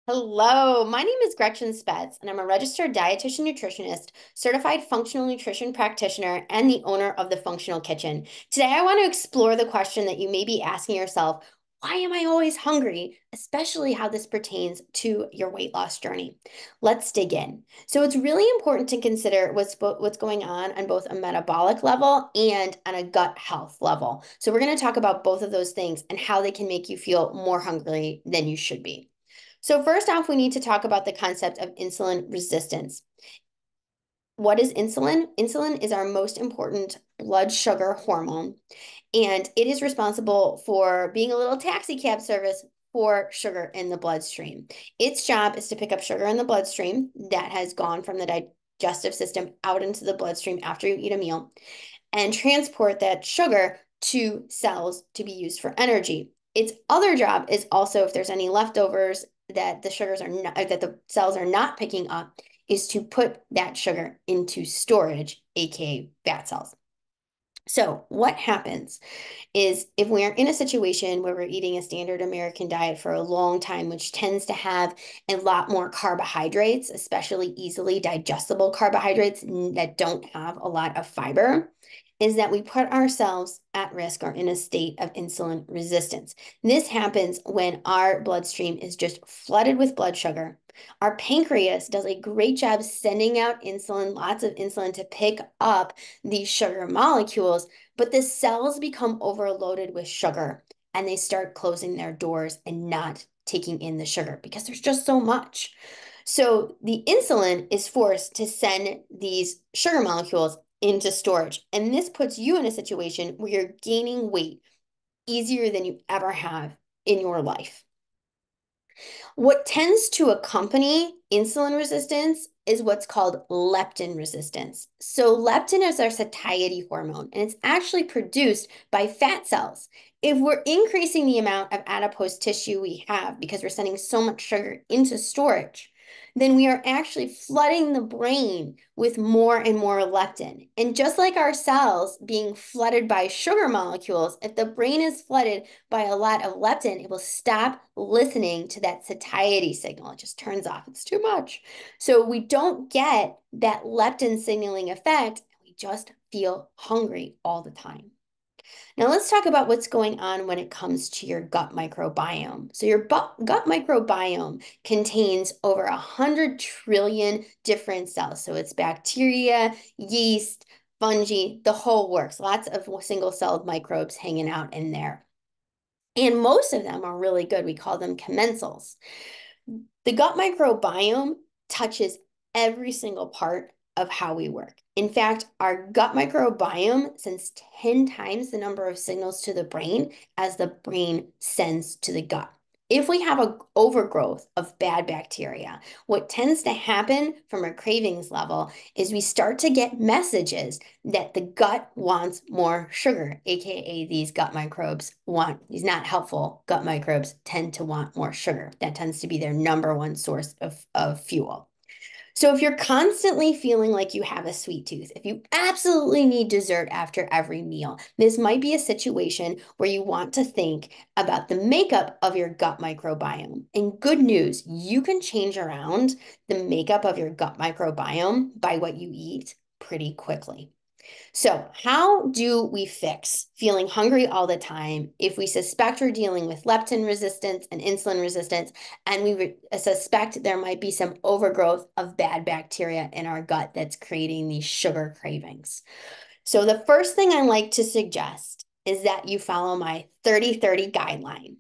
Hello, my name is Gretchen Spetz, and I'm a registered dietitian nutritionist, certified functional nutrition practitioner, and the owner of the Functional Kitchen. Today, I want to explore the question that you may be asking yourself: why am I always hungry? Especially how this pertains to your weight loss journey. Let's dig in. So, it's really important to consider what's going on both a metabolic level and on a gut health level. So, we're going to talk about both of those things and how they can make you feel more hungry than you should be. So first off, we need to talk about the concept of insulin resistance. What is insulin? Insulin is our most important blood sugar hormone, and it is responsible for being a little taxi cab service for sugar in the bloodstream. Its job is to pick up sugar in the bloodstream that has gone from the digestive system out into the bloodstream after you eat a meal and transport that sugar to cells to be used for energy. Its other job is also, if there's any leftovers that the sugars are not, that the cells are not picking up, is to put that sugar into storage, aka fat cells. So what happens is if we're in a situation where we're eating a standard American diet for a long time, which tends to have a lot more carbohydrates, especially easily digestible carbohydrates that don't have a lot of fiber, is that we put ourselves at risk or in a state of insulin resistance. This happens when our bloodstream is just flooded with blood sugar. Our pancreas does a great job sending out insulin, lots of insulin to pick up these sugar molecules, but the cells become overloaded with sugar and they start closing their doors and not taking in the sugar because there's just so much. So the insulin is forced to send these sugar molecules into storage. And this puts you in a situation where you're gaining weight easier than you ever have in your life. What tends to accompany insulin resistance is what's called leptin resistance. So, leptin is our satiety hormone, and it's actually produced by fat cells. If we're increasing the amount of adipose tissue we have because we're sending so much sugar into storage, then we are actually flooding the brain with more and more leptin. And just like our cells being flooded by sugar molecules, if the brain is flooded by a lot of leptin, it will stop listening to that satiety signal. It just turns off. It's too much. So we don't get that leptin signaling effect. We just feel hungry all the time. Now, let's talk about what's going on when it comes to your gut microbiome. So, your gut microbiome contains over 100 trillion different cells. So, it's bacteria, yeast, fungi, the whole works. Lots of single celled microbes hanging out in there. And most of them are really good. We call them commensals. The gut microbiome touches every single part of how we work. In fact, our gut microbiome sends 10 times the number of signals to the brain as the brain sends to the gut. If we have an overgrowth of bad bacteria, what tends to happen from a cravings level is we start to get messages that the gut wants more sugar, aka these gut microbes want, these not helpful gut microbes tend to want more sugar. That tends to be their number one source of fuel. So if you're constantly feeling like you have a sweet tooth, if you absolutely need dessert after every meal, this might be a situation where you want to think about the makeup of your gut microbiome. And good news, you can change around the makeup of your gut microbiome by what you eat pretty quickly. So, how do we fix feeling hungry all the time if we suspect we're dealing with leptin resistance and insulin resistance, and we suspect there might be some overgrowth of bad bacteria in our gut that's creating these sugar cravings? So, the first thing I like to suggest is that you follow my 30-30 guideline.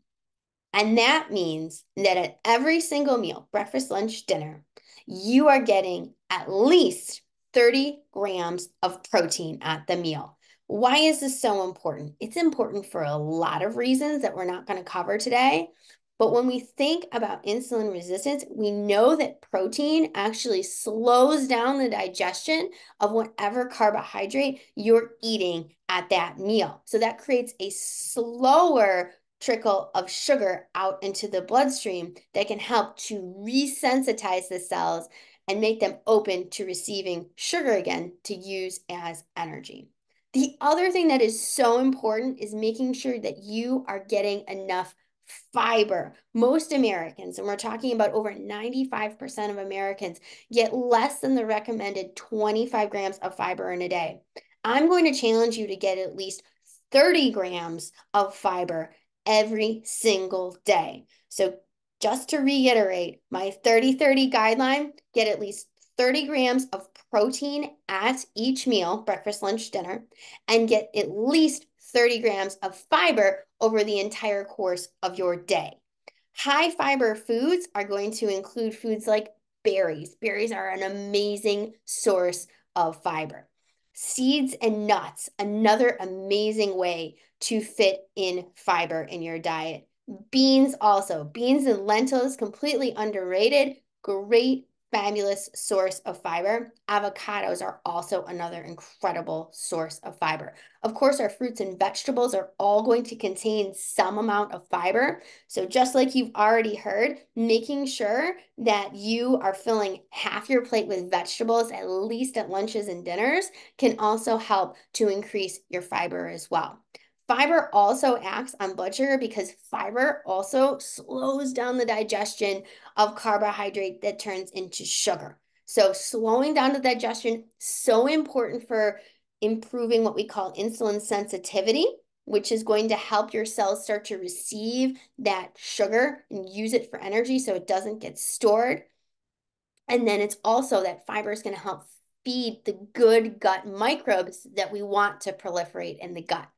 And that means that at every single meal, breakfast, lunch, dinner, you are getting at least 30 grams of protein at the meal. Why is this so important? It's important for a lot of reasons that we're not going to cover today. But when we think about insulin resistance, we know that protein actually slows down the digestion of whatever carbohydrate you're eating at that meal. So that creates a slower trickle of sugar out into the bloodstream that can help to resensitize the cells and make them open to receiving sugar again to use as energy. The other thing that is so important is making sure that you are getting enough Fiber. Most Americans, and we're talking about over 95% of Americans, get less than the recommended 25 grams of fiber in a day. I'm going to challenge you to get at least 30 grams of fiber every single day. So just to reiterate, my 30-30 guideline, get at least 30 grams of protein at each meal, breakfast, lunch, dinner, and get at least 30 grams of fiber over the entire course of your day. High fiber foods are going to include foods like berries. Berries are an amazing source of fiber. Seeds and nuts, another amazing way to fit in fiber in your diet. Beans also. Beans and lentils, completely underrated. Great, fabulous source of fiber. Avocados are also another incredible source of fiber. Of course, our fruits and vegetables are all going to contain some amount of fiber. So just like you've already heard, making sure that you are filling half your plate with vegetables, at least at lunches and dinners, can also help to increase your fiber as well. Fiber also acts on blood sugar because fiber also slows down the digestion of carbohydrate that turns into sugar. So slowing down the digestion, so important for improving what we call insulin sensitivity, which is going to help your cells start to receive that sugar and use it for energy so it doesn't get stored. And then it's also that fiber is going to help feed the good gut microbes that we want to proliferate in the gut.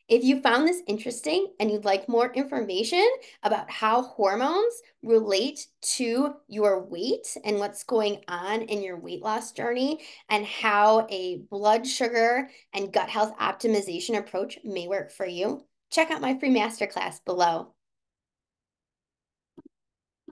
If you found this interesting and you'd like more information about how hormones relate to your weight and what's going on in your weight loss journey and how a blood sugar and gut health optimization approach may work for you, check out my free masterclass below.